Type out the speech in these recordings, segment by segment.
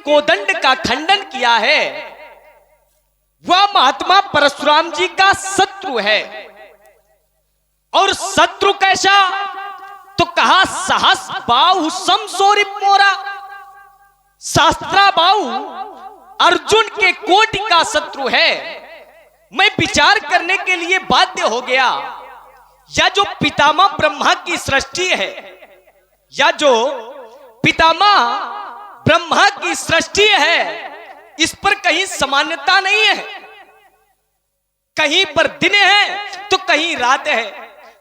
कोदंड का खंडन किया है वह महात्मा परशुराम जी का शत्रु है। और शत्रु कैसा? तो कहा सहस बाहु समसोरिप मोरा, शास्त्रा बाहु अर्जुन के कोटि का शत्रु है। मैं विचार करने के लिए बाध्य हो गया, या जो पितामह ब्रह्मा की सृष्टि है, या जो पितामह ब्रह्मा की सृष्टि है, इस पर कहीं समानता नहीं है। कहीं पर दिन है तो कहीं रात है,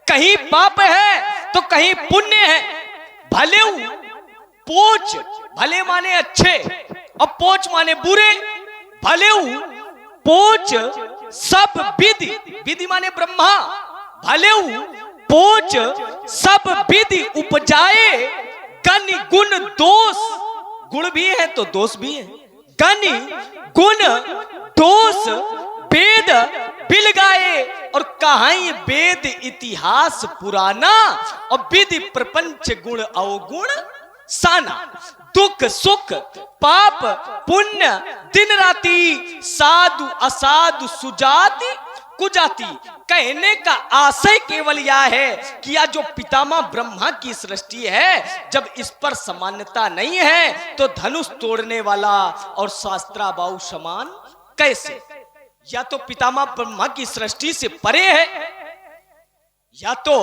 कहीं पाप है तो कहीं पुण्य है। भले पोच, भले माने अच्छे और पोच माने बुरे, भले पोच सब विधि, विधि माने ब्रह्मा, भले पोच सब विधि उपजाए गण गुण दोष, गुण भी है तो दोष भी है, गण गुण दोष वेद बिल गाए। और कहा ये वेद इतिहास पुराना और विधि प्रपंच गुण अवगुण साना। दुख सुख पाप पुण्य दिन राति, साधु असाधु सुजाति कुजाति। कहने का आशय केवल यह है कि यह जो पितामह ब्रह्मा की सृष्टि है, जब इस पर समानता नहीं है तो धनुष तोड़ने वाला और शास्त्राबाहु समान कैसे? या तो पितामह ब्रह्मा की सृष्टि से परे है, या तो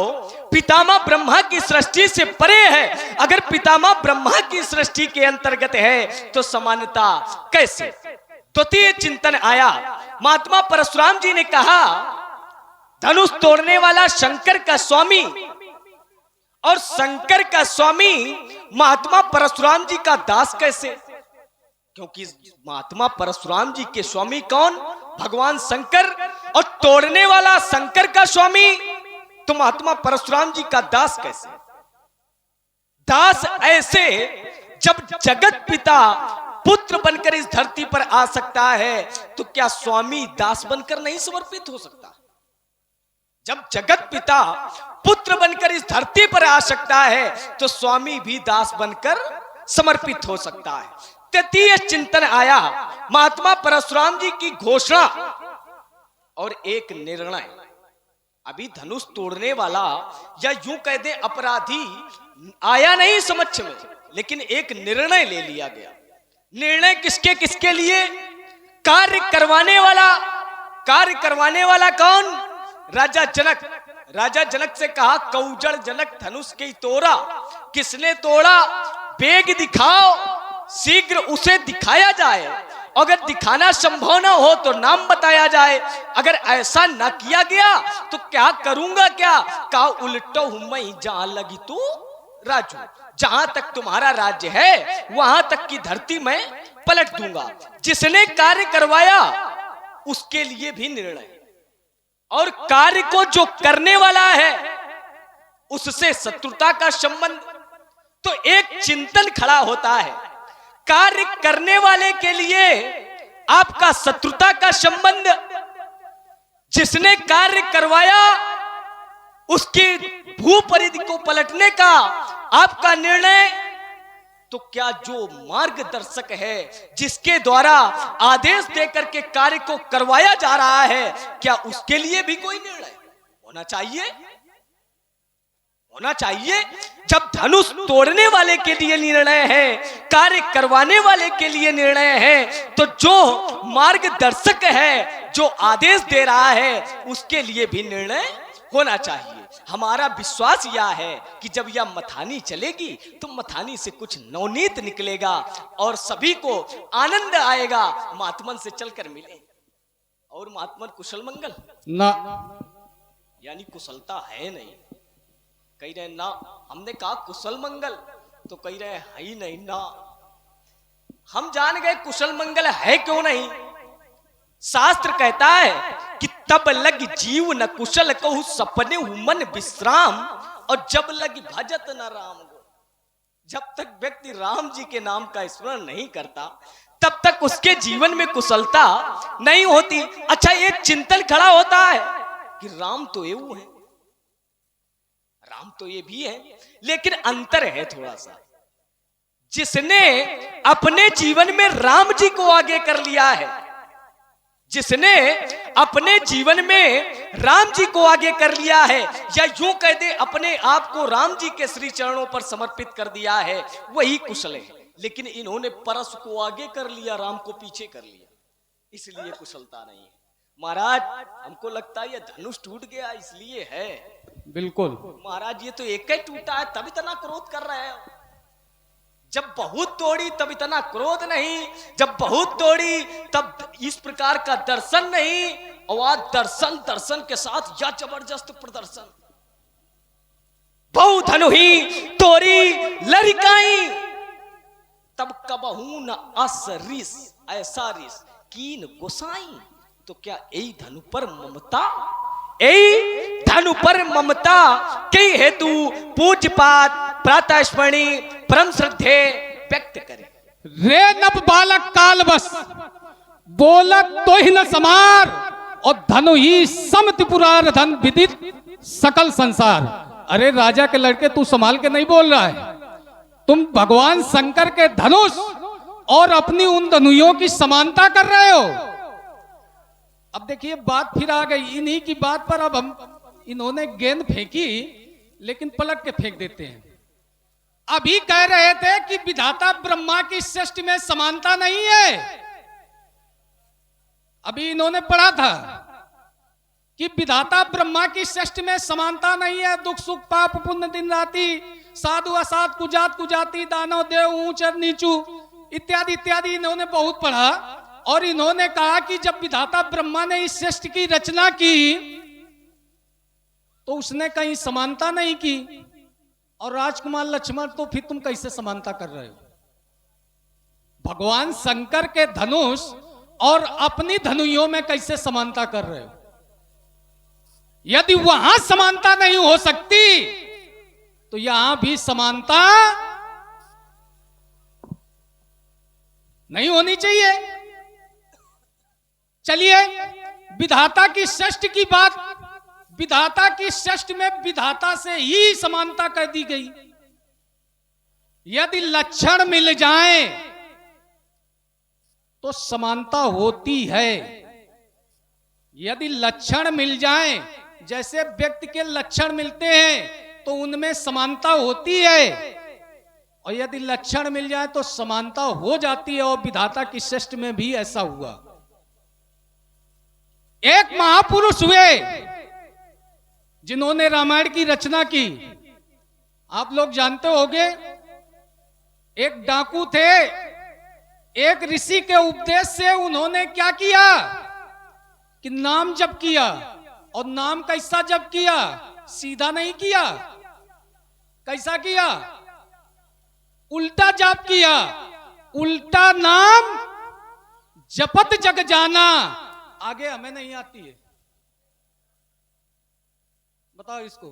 पितामह ब्रह्मा की सृष्टि से परे है। अगर पितामह ब्रह्मा की सृष्टि के अंतर्गत है तो समानता कैसे? द्वितीय चिंतन आया। महात्मा परशुराम जी ने कहा धनुष तोड़ने वाला शंकर का स्वामी, और शंकर का स्वामी महात्मा परशुराम जी का दास कैसे? क्योंकि महात्मा परशुराम जी के स्वामी कौन? भगवान शंकर। और तोड़ने वाला शंकर का स्वामी तो महात्मा परशुराम जी का दास कैसे? दास ऐसे जब जगत पिता पुत्र बनकर इस धरती पर आ सकता है, तो क्या स्वामी दास बनकर नहीं समर्पित हो सकता? जब जगत पिता पुत्र बनकर इस धरती पर आ सकता है तो स्वामी भी दास बनकर समर्पित हो सकता है। तृतीय चिंतन आया। महात्मा परशुराम जी की घोषणा और एक निर्णय। अभी धनुष तोड़ने वाला या यूं कह दे अपराधी आया नहीं समक्ष में, लेकिन एक निर्णय ले लिया गया। निर्णय किसके किसके लिए? कार्य करवाने वाला। कार्य करवाने वाला कौन? राजा जनक। राजा जनक से कहा कौजड़ जनक धनुष के तोड़ा। किसने तोड़ा? वेग दिखाओ, शीघ्र उसे दिखाया जाए। अगर दिखाना संभव ना हो तो नाम बताया जाए। अगर ऐसा ना किया गया तो क्या करूंगा? क्या कहा उल्टो मैं जहां लगी तू राजू, जहां तक तुम्हारा राज्य है वहां तक की धरती मैं पलट दूंगा। जिसने कार्य करवाया उसके लिए भी निर्णय, और कार्य को जो करने वाला है उससे शत्रुता का संबंध। तो एक चिंतन खड़ा होता है, कार्य करने वाले के लिए आपका शत्रुता का संबंध, जिसने कार्य करवाया उसकी भू परिधि को पलटने का आपका निर्णय। तो क्या जो मार्गदर्शक है, जिसके द्वारा आदेश देकर के कार्य को करवाया जा रहा है, क्या उसके लिए भी कोई निर्णय होना चाहिए? होना चाहिए। जब धनुष तोड़ने वाले के लिए निर्णय है, कार्य करवाने वाले के लिए निर्णय है, तो जो मार्गदर्शक है, जो आदेश दे रहा है, उसके लिए भी निर्णय होना चाहिए। हमारा विश्वास यह है कि जब यह मथानी चलेगी तो मथानी से कुछ नवनीत निकलेगा और सभी को आनंद आएगा। महात्मन से चलकर मिले। और महात्मन कुशल मंगल ना, यानी कुशलता है नहीं। कह रहे ना, हमने कहा कुशल मंगल, तो कह रहे है ही नहीं ना। हम जान गए कुशल मंगल है क्यों नहीं। शास्त्र कहता है कि तब लग जीव न कुशल कहू सपने मन विश्राम, और जब लग भजत न राम गो। जब तक व्यक्ति राम जी के नाम का स्मरण नहीं करता तब तक उसके जीवन में कुशलता नहीं होती। अच्छा, एक चिंतन खड़ा होता है कि राम तो ये है, राम तो ये भी है, लेकिन अंतर है थोड़ा सा। जिसने अपने जीवन में राम जी को आगे कर लिया है, जिसने अपने जीवन में राम जी को आगे कर लिया है, या यूं कह दे अपने आप को राम जी के श्री चरणों पर समर्पित कर दिया है, वही कुशल है। लेकिन इन्होंने परस को आगे कर लिया, राम को पीछे कर लिया, इसलिए कुशलता नहीं है। महाराज हमको लगता है ये धनुष टूट गया इसलिए है। बिल्कुल महाराज ये तो एक ही टूटा है तब इतना क्रोध कर रहे हो। जब बहुत तोड़ी तब इतना क्रोध नहीं, जब बहुत तोड़ी तब इस प्रकार का दर्शन नहीं। और आज दर्शन दर्शन के साथ या जबरदस्त प्रदर्शन। बहु धनु ही तोरी लरिकाई, तब कबहू न असरिस ऐसा रिस कीन गोसाई। तो क्या यही धनु पर ममता, यही धनु पर ममता के हेतु पूज्य पाठ प्रातः स्मरणी परम श्रद्धे व्यक्त करे। रे नब बालक काल बस बोलत तो ही न समार, और धनु ही सम त्रिपुरार धन विदित सकल संसार। अरे राजा के लड़के तू संभाल के नहीं बोल रहा है, तुम भगवान शंकर के धनुष और अपनी उन धनुइयों की समानता कर रहे हो। अब देखिए बात फिर आ गई इन्हीं की बात पर। अब हम इन्होंने गेंद फेंकी लेकिन पलट के फेंक देते हैं। अभी कह रहे थे कि विधाता ब्रह्मा की सृष्टि में समानता नहीं है। अभी इन्होंने पढ़ा था कि विधाता ब्रह्मा की सृष्टि में समानता नहीं है। दुख सुख पाप पुण्य दिन राति, साधु असाध कुजात कुजाति, दानव देव ऊंच नीचू इत्यादि इत्यादि इन्होंने बहुत पढ़ा। और इन्होंने कहा कि जब विधाता ब्रह्मा ने इस सृष्टि की रचना की तो उसने कहीं समानता नहीं की। और राजकुमार लक्ष्मण तो फिर तुम कैसे समानता कर रहे हो? भगवान शंकर के धनुष और अपनी धनुइयों में कैसे समानता कर रहे हो? यदि वहां समानता नहीं हो सकती तो यहां भी समानता नहीं होनी चाहिए। चलिए विधाता की सृष्टि की बात, विधाता की सृष्टि में विधाता से ही समानता कर दी गई। यदि लक्षण मिल जाए तो समानता होती है। यदि लक्षण मिल जाए, जैसे व्यक्ति के लक्षण मिलते हैं तो उनमें समानता होती है। और यदि लक्षण मिल जाए तो समानता हो जाती है। और विधाता की सृष्टि में भी ऐसा हुआ। एक महापुरुष हुए जिन्होंने रामायण की रचना की, आप लोग जानते होंगे। एक डाकू थे, एक ऋषि के उपदेश से उन्होंने क्या किया कि नाम जप किया। और नाम कैसा जप किया? सीधा नहीं किया। कैसा किया? उल्टा जप किया। उल्टा नाम जपत जग जाना। आगे हमें नहीं आती है, बताओ इसको।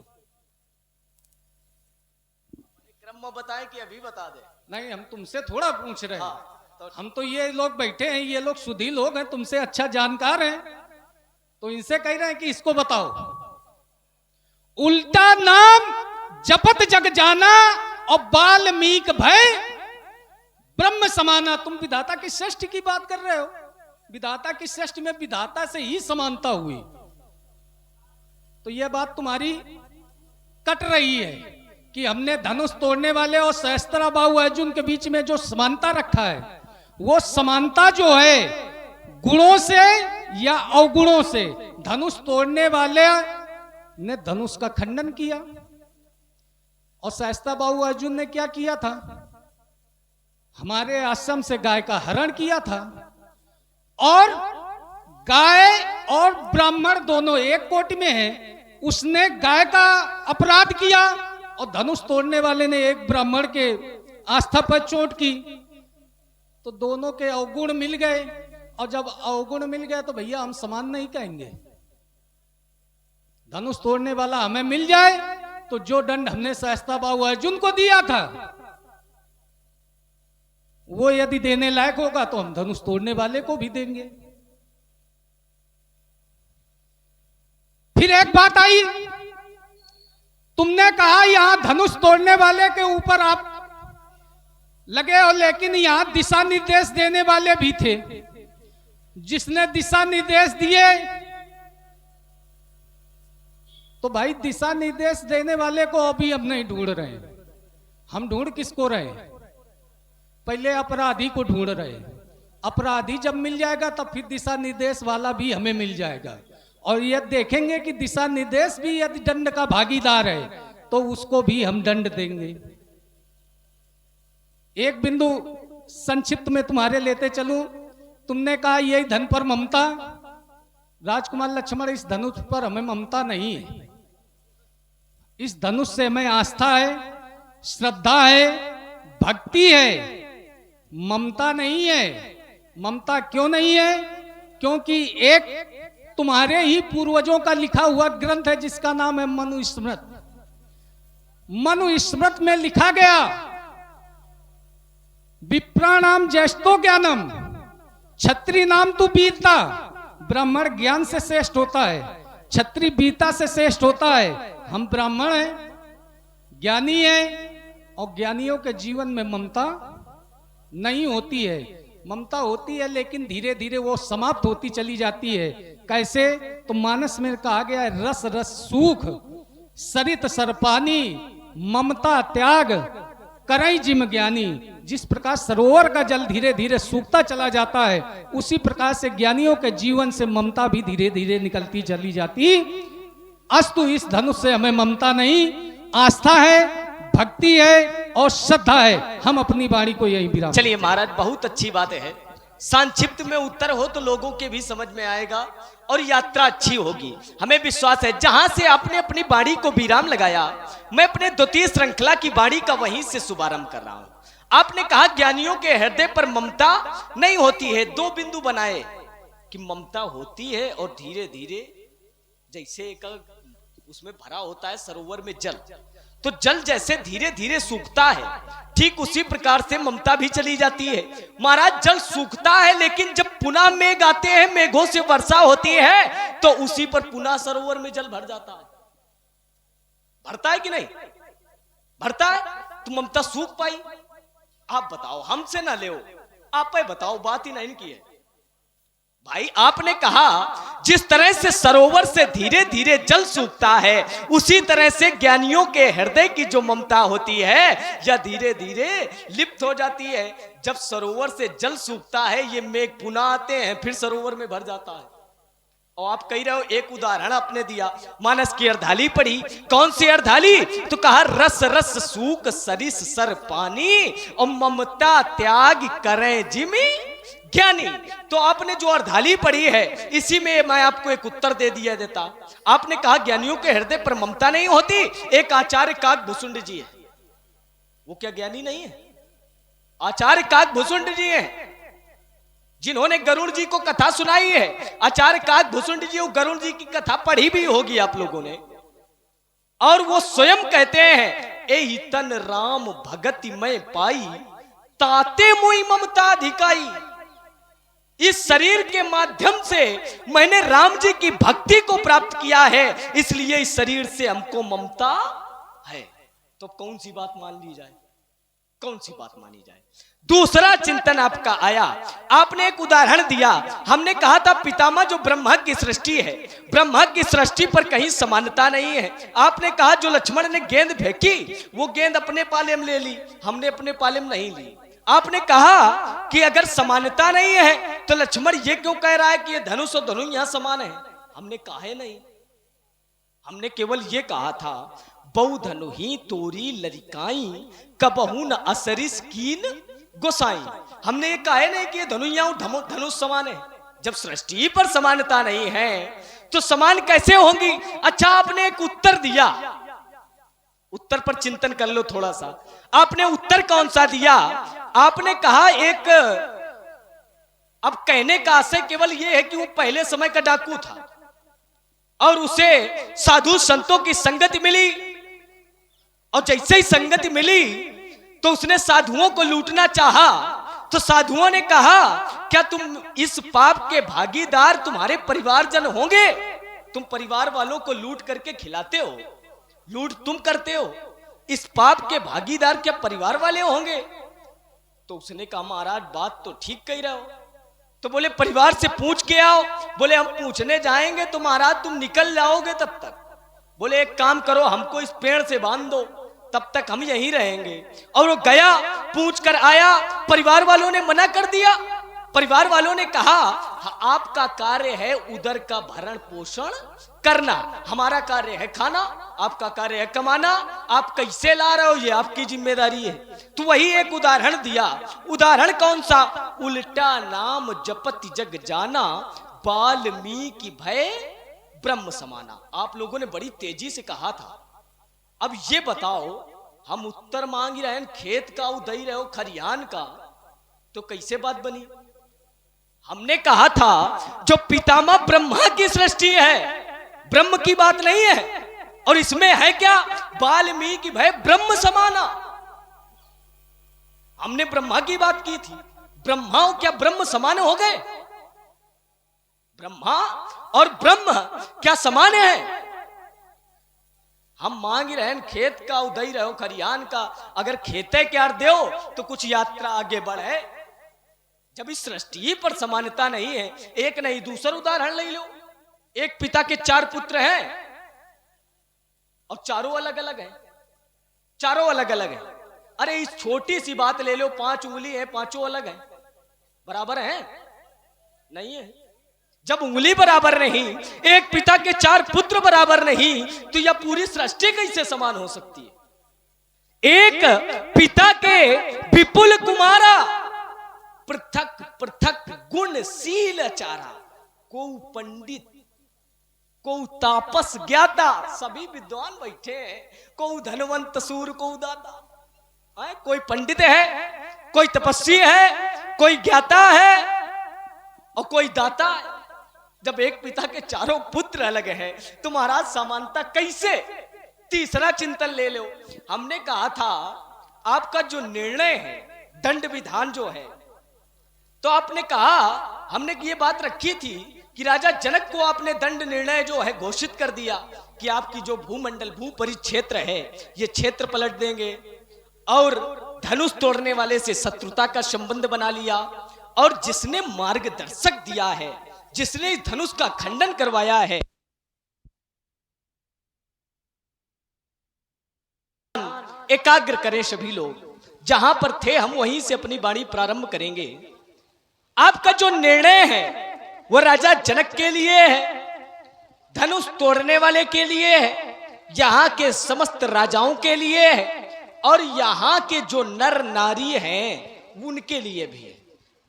क्रम में बताएं कि अभी बता दे? नहीं, हम तुमसे थोड़ा पूछ रहे हैं। तो हम तो ये लोग बैठे हैं, ये लोग सुधी लोग हैं, तुमसे अच्छा जानकार हैं, तो इनसे कह रहे हैं कि इसको बताओ। उल्टा नाम जपत जग जाना और बाल्मीक भय ब्रह्म समाना। तुम विधाता की सृष्टि की बात कर रहे हो। विधाता की सृष्टि में विधाता से ही समानता हुई, तो यह बात तुम्हारी कट रही है कि हमने धनुष तोड़ने वाले और सहस्त्रा बाहु अर्जुन के बीच में जो समानता रखा है, वो समानता जो है गुणों से या अवगुणों से। धनुष तोड़ने वाले ने धनुष का खंडन किया और सहस्त्रा बाहु अर्जुन ने क्या किया था? हमारे आश्रम से गाय का हरण किया था। और गाय और ब्राह्मण दोनों एक कोटि में हैं। उसने गाय का अपराध किया और धनुष तोड़ने वाले ने एक ब्राह्मण के आस्था पर चोट की, तो दोनों के अवगुण मिल गए। और जब अवगुण मिल गए तो भैया हम समान नहीं कहेंगे। धनुष तोड़ने वाला हमें मिल जाए तो जो दंड हमने सहस्त्रा बाहु अर्जुन को दिया था वो यदि देने लायक होगा तो हम धनुष तोड़ने वाले को भी देंगे। फिर एक बात आई, तुमने कहा यहां धनुष तोड़ने वाले के ऊपर आप लगे हो, लेकिन यहाँ दिशा निर्देश देने वाले भी थे। जिसने दिशा निर्देश दिए, तो भाई दिशा निर्देश देने वाले को अभी हम नहीं ढूंढ रहे हैं। हम ढूंढ किसको रहे? पहले अपराधी को ढूंढ रहे हैं। अपराधी जब मिल जाएगा तब फिर दिशा निर्देश वाला भी हमें मिल जाएगा। और यह देखेंगे कि दिशा निर्देश भी यदि दंड का भागीदार है तो उसको भी हम दंड देंगे। एक बिंदु संक्षिप्त में तुम्हारे लेते चलूं। तुमने कहा यही धन पर ममता। राजकुमार लक्ष्मण, इस धनुष पर हमें ममता नहीं है। इस धनुष से हमें आस्था है, श्रद्धा है, भक्ति है, ममता नहीं है। ममता क्यों नहीं है? क्योंकि एक तुम्हारे ही पूर्वजों का लिखा हुआ ग्रंथ है जिसका नाम है मनुस्मृत। मनुस्मृत में लिखा गया, विप्राणाम ज्येष्ठो ज्ञानम, क्षत्रिय नाम तू वीरता। ब्राह्मण ज्ञान से श्रेष्ठ होता है, क्षत्रिय वीरता से श्रेष्ठ होता है। हम ब्राह्मण हैं, ज्ञानी हैं, और ज्ञानियों के जीवन में ममता नहीं होती है। ममता होती है लेकिन धीरे धीरे वो समाप्त होती चली जाती है। कैसे? तो मानस में कहा गया है, रस रस सूख, सरित सरपानी, ममता त्याग, करई जिम ज्ञानी। जिस प्रकार सरोवर का जल धीरे धीरे सूखता चला जाता है, उसी प्रकार से ज्ञानियों के जीवन से ममता भी धीरे धीरे निकलती चली जाती। अस्तु इस धनुष से हमें ममता नहीं, आस्था है, भक्ति है और श्रद्धा है। हम अपनी वाणी को यही विराम। चलिए महाराज, बहुत अच्छी बात है। संक्षिप्त में उत्तर हो तो लोगों के भी समझ में आएगा और यात्रा अच्छी होगी। हमें विश्वास है जहां से आपने अपनी वाणी को विराम लगाया, मैं अपने द्वितीय श्रृंखला की वाणी का वहीं से शुभारंभ कर रहा हूं। आपने कहा ज्ञानियों के हृदय पर ममता नहीं होती है। दो बिंदु बनाए कि ममता होती है और धीरे धीरे जैसे एक उसमें भरा होता है सरोवर में जल, तो जल जैसे धीरे धीरे सूखता है, ठीक उसी प्रकार से ममता भी चली जाती है। महाराज जल सूखता है लेकिन जब पुनः मेघ आते हैं, मेघों से वर्षा होती है, तो उसी पर पुनः सरोवर में जल भर जाता है। भरता है कि नहीं? भरता है। तो ममता सूख पाई? आप बताओ, हमसे ना ले, आप बताओ, बात ही नहीं की है भाई। आपने कहा जिस तरह से सरोवर से धीरे धीरे जल सूखता है, उसी तरह से ज्ञानियों के हृदय की जो ममता होती है यह धीरे धीरे लिप्त हो जाती है। जब सरोवर से जल सूखता है, ये मेघ पुनः आते हैं, फिर सरोवर में भर जाता है। और आप कह रहे हो, एक उदाहरण आपने दिया, मानस की अर्धाली पढ़ी। कौन सी अर्धाली? तो कहा रस रस सूख सरिस सर पानी, और ममता त्याग करें जिमी ज्ञानी। तो आपने जो अर्धाली पढ़ी है, इसी में मैं आपको एक उत्तर दे दिया देता। आपने कहा ज्ञानियों के हृदय पर ममता नहीं होती। एक आचार्य काकभूषुंड जी है, वो क्या ज्ञानी नहीं है? आचार्य काकभूषुंड जी हैं, जिन्होंने गरुड़ जी को कथा सुनाई है। आचार्य काकभूषुंड जी, गरुड़ जी की कथा पढ़ी भी होगी आप लोगों ने। और वो स्वयं कहते हैं, एहि तन राम भगति मैं पाई, ताते मुई ममता अधिकाई। इस शरीर के माध्यम से मैंने राम जी की भक्ति को प्राप्त किया है, इसलिए इस शरीर से हमको ममता है। तो कौन सी बात मान ली जाए? कौन सी बात मानी जाए? दूसरा चिंतन आपका आया, आपने एक उदाहरण दिया। हमने कहा था पितामह जो ब्रह्मा की सृष्टि है, ब्रह्मा की सृष्टि पर कहीं समानता नहीं है। आपने कहा जो लक्ष्मण ने गेंद फेंकी, वो गेंद अपने पाले में ले ली, हमने अपने पाले में नहीं ली। आपने कहा कि अगर समानता नहीं है तो लक्ष्मण ये क्यों कह रहा है कि ये धनुष और धनु यहां समान है? हमने कहा है नहीं, हमने केवल ये कहा था बहु धनु ही तोरी लरिकाई, कबहू न असरिस कीन गोसाई। हमने ये कहा है नहीं कि ये धनु या धनुष समान है। जब सृष्टि पर समानता नहीं है तो समान कैसे होंगी? अच्छा, आपने एक उत्तर दिया, उत्तर पर चिंतन कर लो थोड़ा सा। आपने उत्तर कौन सा दिया? आपने कहा एक, अब कहने का आशय केवल यह है कि वो पहले समय का डाकू था और उसे साधु संतों की संगति मिली, और जैसे ही संगति मिली तो उसने साधुओं को लूटना चाहा। तो साधुओं ने कहा क्या तुम इस पाप के भागीदार तुम्हारे परिवारजन होंगे? तुम परिवार वालों को लूट करके खिलाते हो, लूट तुम करते हो, इस पाप के भागीदार क्या परिवार वाले होंगे? तो उसने कहा महाराज बात तो ठीक कही रहे हो। तो बोले परिवार से पूछ के आओ। बोले हम पूछने जाएंगे तो महाराज तुम निकल जाओगे तब तक। बोले एक काम करो, हमको इस पेड़ से बांध दो, तब तक हम यहीं रहेंगे। और वो गया, पूछ कर आया। परिवार वालों ने मना कर दिया। परिवार वालों ने कहा आपका कार्य है उदर का भरण पोषण करना, हमारा कार्य है खाना, आपका कार्य है कमाना। आप कैसे ला रहे हो ये आपकी जिम्मेदारी है। तो वही एक उदाहरण दिया। उदाहरण कौन सा? उल्टा नाम जपत जग जाना, वाल्मीकि भय ब्रह्म समाना। आप लोगों ने बड़ी तेजी से कहा था। अब ये बताओ, हम उत्तर मांग ही रहे हैं, खेत का उदय रहे हो खरियान का, तो कैसे बात बनी? हमने कहा था जो पितामह ब्रह्मा की सृष्टि है, ब्रह्म की बात नहीं है। और इसमें है क्या? वाल्मीकि भय ब्रह्म समाना। हमने ब्रह्मा की बात की थी। ब्रह्मा क्या ब्रह्म समान हो गए? ब्रह्मा और ब्रह्म क्या समान है? हम मांग रहे हैं खेत का उदय रहो खरियान का। अगर खेते क्या दो तो कुछ यात्रा आगे बढ़े। जब इस सृष्टि पर समानता नहीं है, एक नहीं दूसरा उदाहरण ले लो। एक पिता के 4 पुत्र हैं और चारों अलग अलग हैं। चारों अलग अलग हैं। अरे इस छोटी सी बात ले लो, 5 उंगली है, पांचों अलग हैं, बराबर हैं? नहीं है। जब उंगली बराबर नहीं, एक पिता के 4 पुत्र बराबर नहीं, तो यह पूरी सृष्टि कैसे समान हो सकती है? एक पिता के विपुल कुमारा, पृथक पृथक गुणशील चारा, को पंडित, को तापस ज्ञाता, सभी विद्वान बैठे हैं। को धनवंत सूर, को दाता। कोई पंडित है, कोई तपस्वी है, कोई ज्ञाता है और कोई दाता है। जब एक पिता के चारों पुत्र अलग हैं तो महाराज समानता कैसे? तीसरा चिंतन ले लो। हमने कहा था आपका जो निर्णय है, दंड विधान जो है, तो आपने कहा, हमने ये बात रखी थी कि राजा जनक को आपने दंड निर्णय जो है घोषित कर दिया कि आपकी जो भूमंडल भू परिक्षेत्र है ये क्षेत्र पलट देंगे। और धनुष तोड़ने वाले से शत्रुता का संबंध बना लिया। और जिसने मार्गदर्शक दिया है, जिसने इस धनुष का खंडन करवाया है, एकाग्र करें सभी लोग। जहां पर थे हम वहीं से अपनी वाणी प्रारंभ करेंगे। आपका जो निर्णय है वो राजा जनक के लिए है, धनुष तोड़ने वाले के लिए है, यहां के समस्त राजाओं के लिए है और यहां के जो नर नारी हैं उनके लिए भी है।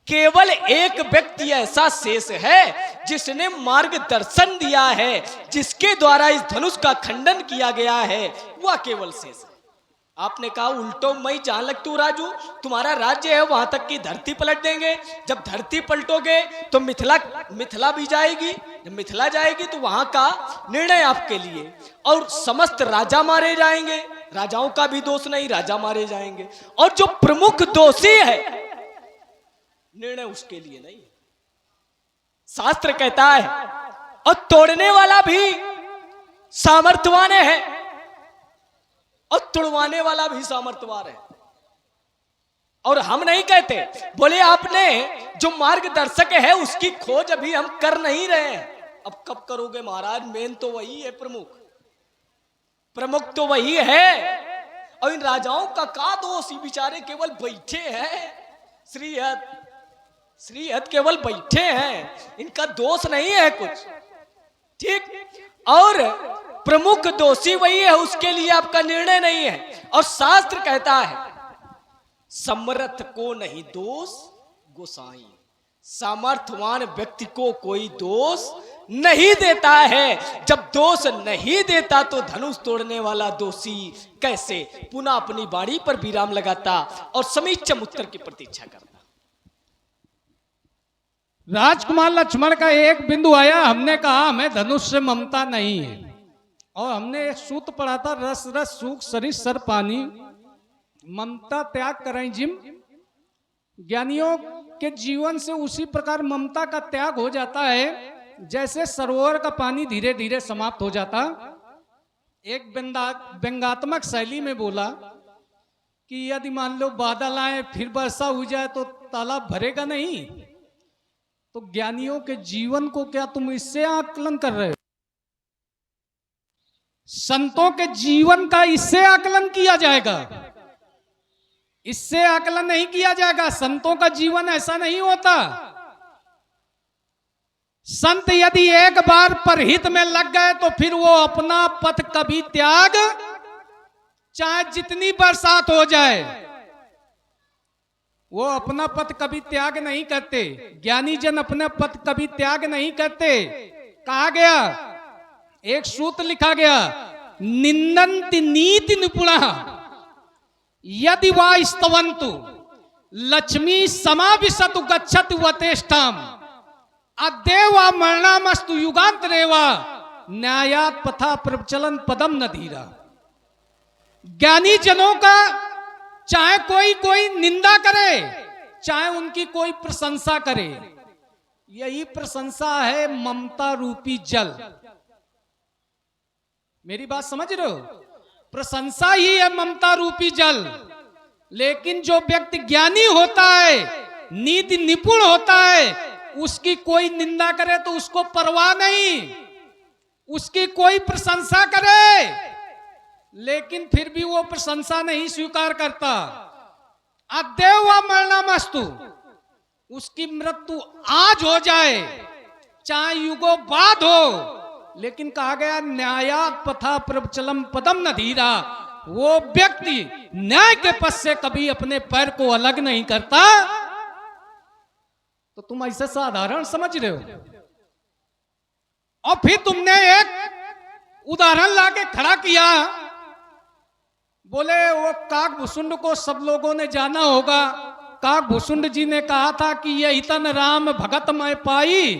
केवल एक व्यक्ति ऐसा शेष है जिसने मार्गदर्शन दिया है, जिसके द्वारा इस धनुष का खंडन किया गया है, वह केवल शेष है। आपने कहा उल्टो मैं जहां लग तू राजू, तुम्हारा राज्य है वहां तक की धरती पलट देंगे। जब धरती पलटोगे तो मिथिला भी जाएगी। जब मिथिला जाएगी तो वहां का निर्णय आपके लिए। और समस्त राजा मारे जाएंगे, राजाओं का भी दोष नहीं, राजा मारे जाएंगे। और जो प्रमुख दोषी है निर्णय उसके लिए नहीं। शास्त्र कहता है और तोड़ने वाला भी सामर्थ्यवान है और तुड़वाने वाला भी सामर्थ्यवान है। और हम नहीं कहते, बोले आपने जो मार्गदर्शक है उसकी खोज अभी हम कर नहीं रहे हैं। अब कब करोगे महाराज? मेन तो वही है, प्रमुख तो वही है। और इन राजाओं का दोष? बेचारे केवल बैठे हैं, श्रीहद केवल बैठे हैं, इनका दोष नहीं है कुछ, ठीक। और प्रमुख दोषी वही है, उसके लिए आपका निर्णय नहीं है। और शास्त्र कहता है समर्थ को नहीं दोष गोसाई, सामर्थ्यवान व्यक्ति को कोई दोष नहीं देता है। जब दोष नहीं देता तो धनुष तोड़ने वाला दोषी कैसे पुनः अपनी बाड़ी पर विराम लगाता और समीचम उत्तर की प्रतीक्षा करता। राजकुमार लक्ष्मण का एक बिंदु आया, हमने कहा हमें धनुष से ममता नहीं है। और हमने एक सूत्र पढ़ा था, रस रस सूख सरिस सर पानी, ममता त्याग करें जिम। ज्ञानियों के जीवन से उसी प्रकार ममता का त्याग हो जाता है जैसे सरोवर का पानी धीरे धीरे समाप्त हो जाता। एक व्यंगात्मक शैली में बोला कि यदि मान लो बादल आए फिर वर्षा हो जाए तो तालाब भरेगा नहीं। तो ज्ञानियों के जीवन को क्या तुम इससे आकलन कर रहे हो? संतों के जीवन का इससे आकलन किया जाएगा? इससे आकलन नहीं किया जाएगा। संतों का जीवन ऐसा नहीं होता। संत यदि एक बार परहित में लग गए तो फिर वो अपना पथ कभी त्याग, चाहे जितनी बरसात हो जाए, वो अपना पथ कभी त्याग नहीं करते। ज्ञानी जन अपना पथ कभी त्याग नहीं करते। कहा गया, एक सूत्र लिखा गया, निंदन्ति नीति निपुणा यदि वा स्तवन्तु लक्ष्मी समाविशतु गच्छति वतेष्ठाम अद्येवा मरणामस्तु युगांतरेवा न्यायात पथा प्रचलन पदम नधीरा। ज्ञानी जनों का चाहे कोई निंदा करे, चाहे उनकी कोई प्रशंसा करे, यही प्रशंसा है ममता रूपी जल। मेरी बात समझ रहे हो? प्रशंसा ही है ममता रूपी जल। लेकिन जो व्यक्ति ज्ञानी होता है, नीति निपुण होता है, उसकी कोई निंदा करे तो उसको परवाह नहीं, उसकी कोई प्रशंसा करे लेकिन फिर भी वो प्रशंसा नहीं स्वीकार करता। अद्येव वा मरणामस्तु, उसकी मृत्यु आज हो जाए चाहे युगों बाद हो, लेकिन कहा गया न्यायात पथा प्रचलम पदम न धीरा। वो व्यक्ति न्याय के पथ से कभी अपने पैर को अलग नहीं करता। तो तुम ऐसे साधारण समझ रहे हो? और फिर तुमने एक उदाहरण लाके खड़ा किया, बोले वो काकभूषुंड को सब लोगों ने जाना होगा। काकभूषुंड जी ने कहा था कि ये इतन राम भगत मैं पाई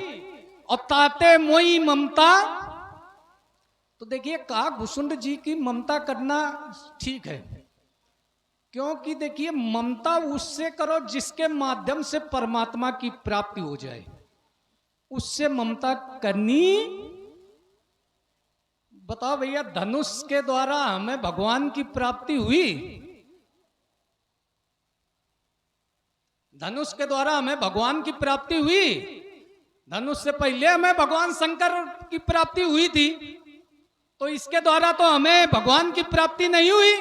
और ताते मोई ममता। तो देखिए, काकभूषुंड जी की ममता करना ठीक है, क्योंकि देखिए ममता उससे करो जिसके माध्यम से परमात्मा की प्राप्ति हो जाए, उससे ममता करनी। बताओ भैया, धनुष के द्वारा हमें भगवान की प्राप्ति हुई? धनुष के द्वारा हमें भगवान की प्राप्ति हुई? धनुष से पहले हमें भगवान शंकर की प्राप्ति हुई थी, तो इसके द्वारा तो हमें भगवान की प्राप्ति नहीं हुई।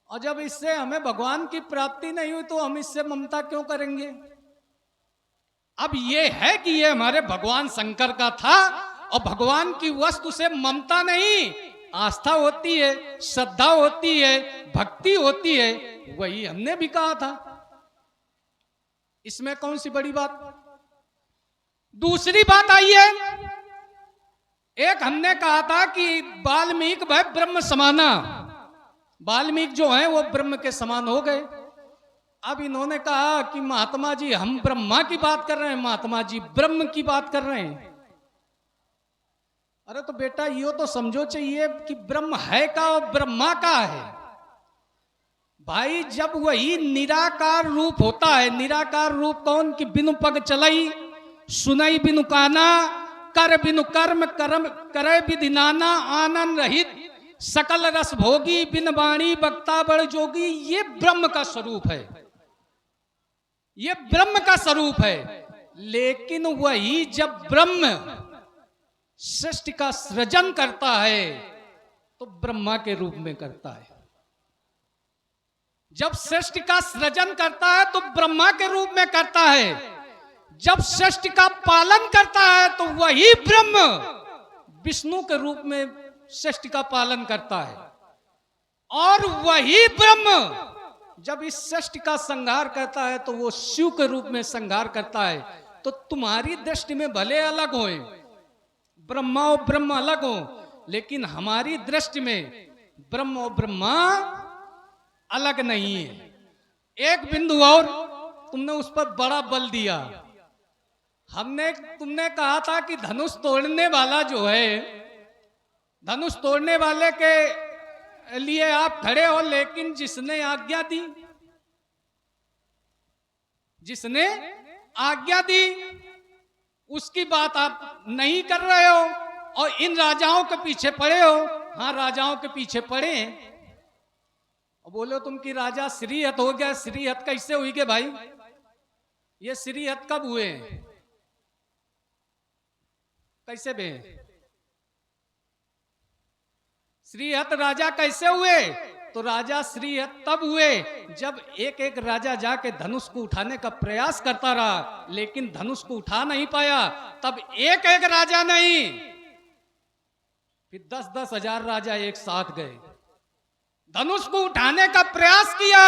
और जब इससे हमें भगवान की प्राप्ति नहीं हुई तो हम इससे ममता क्यों करेंगे? अब ये है कि ये हमारे भगवान शंकर का था, और भगवान की वस्तु से ममता नहीं, आस्था होती है, श्रद्धा होती है, भक्ति होती है। वही हमने भी कहा था, इसमें कौन सी बड़ी बात? दूसरी बात आई है, एक हमने कहा था कि वाल्मीकि भाई ब्रह्म समाना। वाल्मीकि जो है वो ब्रह्म के समान हो गए। अब इन्होंने कहा कि महात्मा जी हम ब्रह्मा की बात कर रहे हैं, महात्मा जी ब्रह्म की बात कर रहे हैं। अरे तो बेटा यो तो समझो चाहिए कि ब्रह्म है का और ब्रह्मा का है। भाई जब वही निराकार रूप होता है, निराकार रूप कौन? कि बिनु पग चलई, सुनई बिनु काना, कर बिनु कर्म, कर्म करे विधि नाना, आनंद रहित सकल रस भोगी, बिन वाणी वक्ता बड़ जोगी। ये ब्रह्म का स्वरूप है, ये ब्रह्म का स्वरूप है। लेकिन वही जब ब्रह्म सृष्टि का सृजन करता है तो ब्रह्मा के रूप में करता है। जब सृष्टि का सृजन करता है तो ब्रह्मा के रूप में करता है। जब सृष्टि का पालन करता है तो वही ब्रह्म विष्णु के रूप में सृष्टि का पालन करता है। और वही ब्रह्म जब इस सृष्टि का संहार करता है तो वो शिव के रूप में संहार करता है। तो तुम्हारी दृष्टि में भले अलग होए, ब्रह्मा और ब्रह्म अलग हो, लेकिन हमारी दृष्टि में ब्रह्म और ब्रह्मा अलग नहीं है। एक बिंदु और तुमने उस पर बड़ा बल दिया। तुमने कहा था कि धनुष तोड़ने वाला जो है, धनुष तोड़ने वाले के लिए आप खड़े हो, लेकिन जिसने आज्ञा दी, जिसने आज्ञा दी उसकी बात आप नहीं कर रहे हो और इन राजाओं के पीछे पड़े हो। हाँ, राजाओं के पीछे पड़े हैं, और बोलो तुम कि राजा श्रीहत हो गया। श्रीहत कैसे हुई के भाई? ये श्रीहत कब हुए? कैसे बे? श्रीहत राजा कैसे हुए? तो राजा श्रीहत तब हुए जब एक एक राजा जाके धनुष को उठाने का प्रयास करता रहा, लेकिन धनुष को उठा नहीं पाया। तब एक एक राजा नहीं, फिर 10-10 हजार राजा एक साथ गए, धनुष को उठाने का प्रयास किया।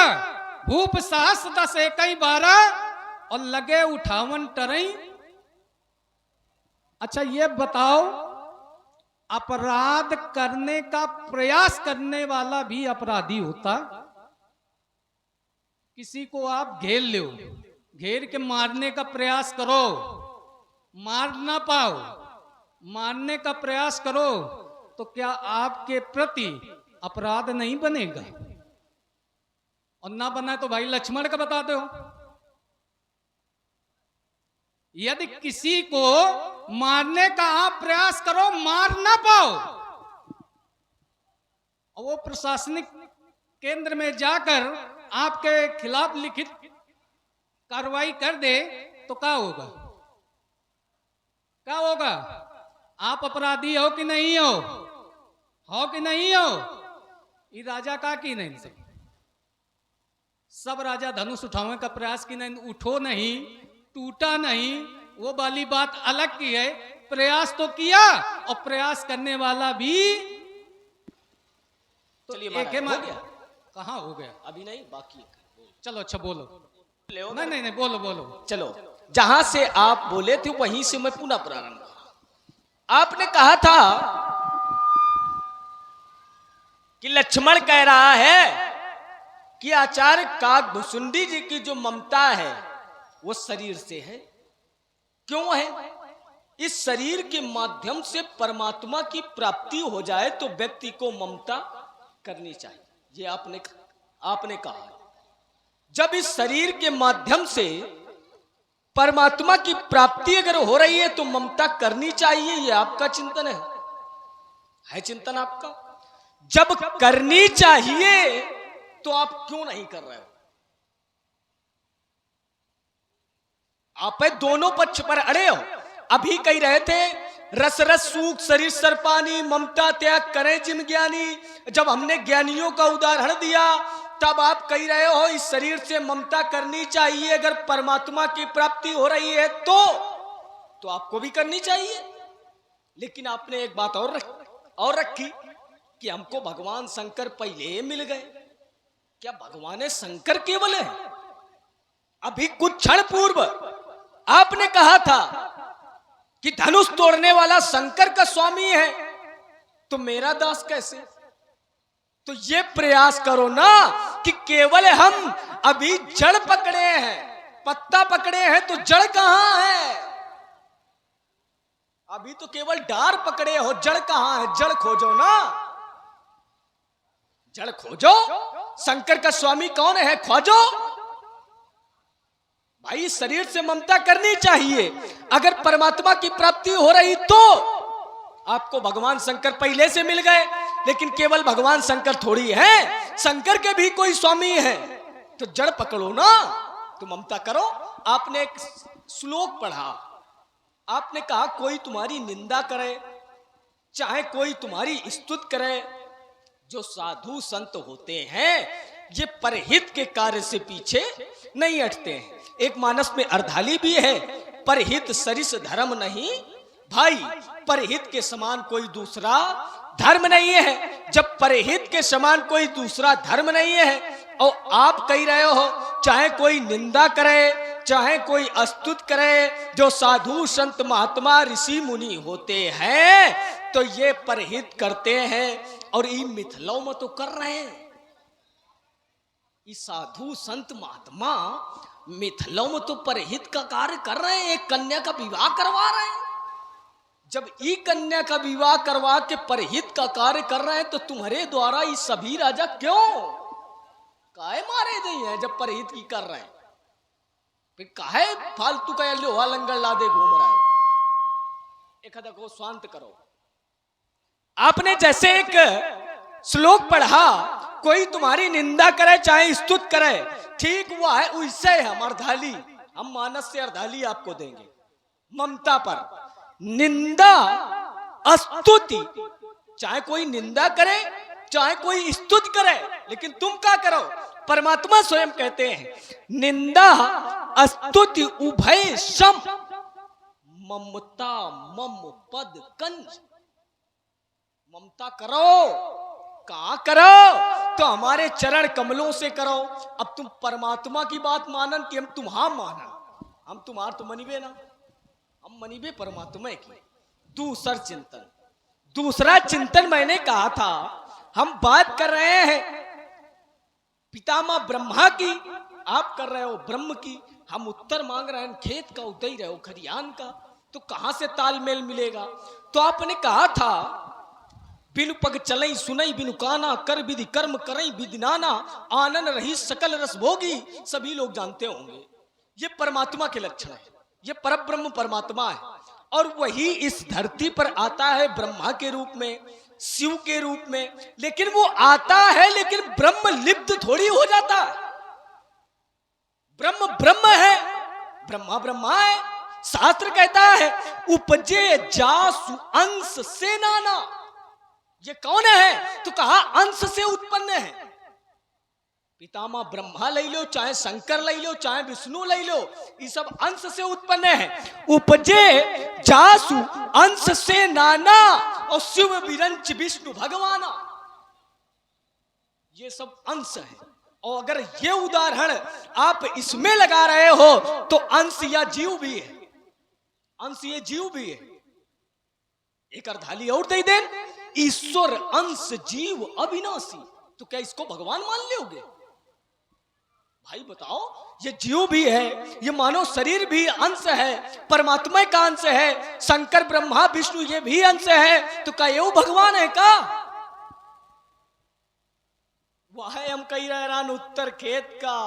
भूप साहस 10 एकई 12 और लगे 58 टरई। अच्छा ये बताओ, अपराध करने का प्रयास करने वाला भी अपराधी होता? किसी को आप घेर लो, घेर के मारने का प्रयास करो, मार ना पाओ, मारने का प्रयास करो, तो क्या आपके प्रति अपराध नहीं बनेगा? और ना बना तो भाई लक्ष्मण का बता दो। यदि किसी को मारने का आप प्रयास करो, मार ना पाओ, और वो प्रशासनिक केंद्र में जाकर आपके खिलाफ लिखित कार्रवाई कर दे, तो क्या होगा? क्या होगा? आप अपराधी हो कि नहीं हो? हो कि नहीं हो? ये राजा का की नहीं सब राजा धनुष उठाने का प्रयास की नहीं, उठो नहीं, टूटा नहीं, वो वाली बात अलग की है। प्रयास तो किया, और प्रयास करने वाला भी तो एक है। कहाँ हो गया? अभी नहीं, बाकी है। चलो अच्छा बोलो। नहीं नहीं नहीं, बोलो बोलो। चलो, जहां से आप बोले थे वहीं से मैं पुनः प्रारंभ। आपने कहा था कि लक्ष्मण कह रहा है कि आचार्य काकभुसुंडी जी की जो ममता है वो शरीर से है। क्यों है? इस शरीर के माध्यम से परमात्मा की प्राप्ति हो जाए तो व्यक्ति को ममता करनी चाहिए। ये आपने कहा। जब इस शरीर के माध्यम से परमात्मा की प्राप्ति अगर हो रही है तो ममता करनी चाहिए, ये आपका चिंतन है चिंतन आपका? जब करनी चाहिए तो आप क्यों नहीं कर रहे हो? आप दोनों पक्ष पर अड़े हो। अभी कह रहे थे रस रस सूख शरीर सर पानी, ममता त्याग करें जिन ज्ञानी। जब हमने ज्ञानियों का उदाहरण दिया तब आप कह रहे हो इस शरीर से ममता करनी चाहिए, अगर परमात्मा की प्राप्ति हो रही है तो आपको भी करनी चाहिए। लेकिन आपने एक बात और रखी कि हमको भगवान शंकर पहले मिल गए। क्या भगवान शंकर केवल है? अभी कुछ क्षण पूर्व आपने कहा था कि धनुष तोड़ने वाला शंकर का स्वामी है, तो मेरा दास कैसे? तो ये प्रयास करो ना कि केवल हम अभी जड़ पकड़े हैं, पत्ता पकड़े हैं, तो जड़ कहां है? अभी तो केवल डार पकड़े हो, जड़ कहां है? जड़ खोजो ना, जड़ खोजो। शंकर का स्वामी कौन है? खोजो भाई। शरीर से ममता करनी चाहिए, अगर परमात्मा की प्राप्ति हो रही तो आपको भगवान शंकर पहले से मिल गए। लेकिन केवल भगवान शंकर थोड़ी है, शंकर के भी कोई स्वामी है, तो जड़ पकड़ो ना, तो ममता करो। आपने एक श्लोक पढ़ा, आपने कहा कोई तुम्हारी निंदा करे, चाहे कोई तुम्हारी स्तुति करे, जो साधु संत होते हैं ये परहित के कार्य से पीछे नहीं हटते हैं। एक मानस में अर्धाली भी है, परहित सरिस धर्म नहीं भाई, परहित के समान कोई दूसरा धर्म नहीं है। जब परहित के समान कोई दूसरा धर्म नहीं है और आप कह रहे हो चाहे कोई निंदा करे, चाहे कोई अस्तुत करे, जो साधु संत महात्मा ऋषि मुनि होते हैं तो ये परहित करते हैं। और ये मिथिलाओं में तो कर रहे हैं, ये साधु संत महात्मा मिथिलाओं में तो परहित का कार्य कर रहे हैं, एक कन्या का विवाह करवा रहे हैं। जब ई कन्या का विवाह करवा के परहित का कार्य कर रहे हैं तो तुम्हारे द्वारा ये सभी राजा क्यों काहे मारे गए हैं? जब परहित की कर रहे हैं फिर काहे फालतू का लोहा लंगर लादे घूम रहा है? एक को शांत करो। आपने जैसे एक श्लोक पढ़ा कोई तुम्हारी निंदा करे चाहे स्तुत करे, ठीक वो है उससे हम अर्धाली, हम मानस से अर्धाली आपको देंगे ममता पर। निंदा स्तुति, चाहे कोई निंदा करे चाहे कोई स्तुति करे, लेकिन तुम क्या करो? परमात्मा स्वयं कहते हैं निंदा स्तुति उभय सम, ममता मम पद कंज। ममता करो, कहां करो? तो हमारे चरण कमलों से करो। अब तुम परमात्मा की बात मानन कि हम तुम्हां मानन? हम तुम्हार तो मनिबे ना, हम मनिबे परमात्मा की। दूसरा चिंतन मैंने कहा था, हम बात कर रहे हैं पितामह ब्रह्मा की, आप कर रहे हो ब्रह्म की। हम उत्तर मांग रहे हैं खेत का, उदय रहे हो खरियान का, तो कहां से तालमेल मिलेगा? तो आपने कहा था बिनु पग चलई सुनई बिनु काना, कर विधि कर्म करई विधि नाना, आनंद रही सकल रस भोगी। सभी लोग जानते होंगे ये परमात्मा के लक्षण है, ये परब्रह्म परमात्मा है। और वही इस धरती पर आता है ब्रह्मा के रूप में, शिव के रूप में। लेकिन वो आता है, लेकिन ब्रह्म लिप्त थोड़ी हो जाता है। ब्रह्म ब्रह्म है, ब्रह्मा ब्रह्मा है। शास्त्र कहता है उपजे जासु अंश से नाना। ये कौन है? तो कहा अंश से उत्पन्न है। पितामह ब्रह्मा ले लो, चाहे शंकर ले लो, चाहे विष्णु ले लो, ये सब अंश से उत्पन्न है। उपजे जासु अंश से नाना, और शिव विरंच विष्णु भगवाना, ये सब अंश है। और अगर ये उदाहरण आप इसमें लगा रहे हो तो अंश या जीव भी है, अंश ये जीव भी है। एक अर्धाली और दे दें, ईश्वर अंश जीव अविनाशी, तो क्या इसको भगवान मान लोगे? भाई बताओ, ये जीव भी है, ये मानव शरीर भी अंश है, परमात्मा का अंश है। शंकर ब्रह्मा विष्णु ये भी अंश है, तो क्या ये भगवान है का? वह हम कही रहे रान उत्तर खेत का,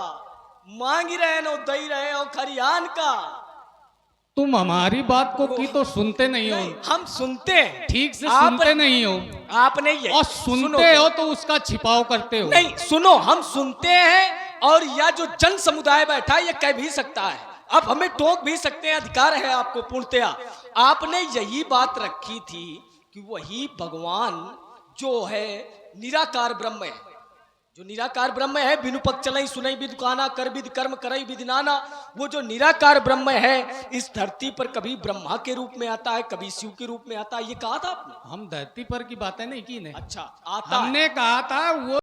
मांग रहे न दई रहे हो खरियान का। तुम हमारी बात को की तो सुनते नहीं हो। हम सुनते हैं, ठीक से सुनते नहीं हो। आपने ये और सुनते हो तो उसका छिपाव करते हो। नहीं सुनो, हम सुनते हैं, और या जो जन समुदाय बैठा है ये कह भी सकता है, आप हमें टोक भी सकते हैं, अधिकार है आपको पूर्णतया। आपने यही बात रखी थी कि वही भगवान जो है निराकार ब्रह्म है, जो निराकार ब्रह्म है, बिनु पग चलई सुनई विधि काना, कर विधि कर्म करई विधि नाना। वो जो निराकार ब्रह्म है इस धरती पर कभी ब्रह्मा के रूप में आता है, कभी शिव के रूप में आता है। ये कहा था आपने? हम धरती पर की बातें नहीं की ने। अच्छा, आता हमने कहा था वो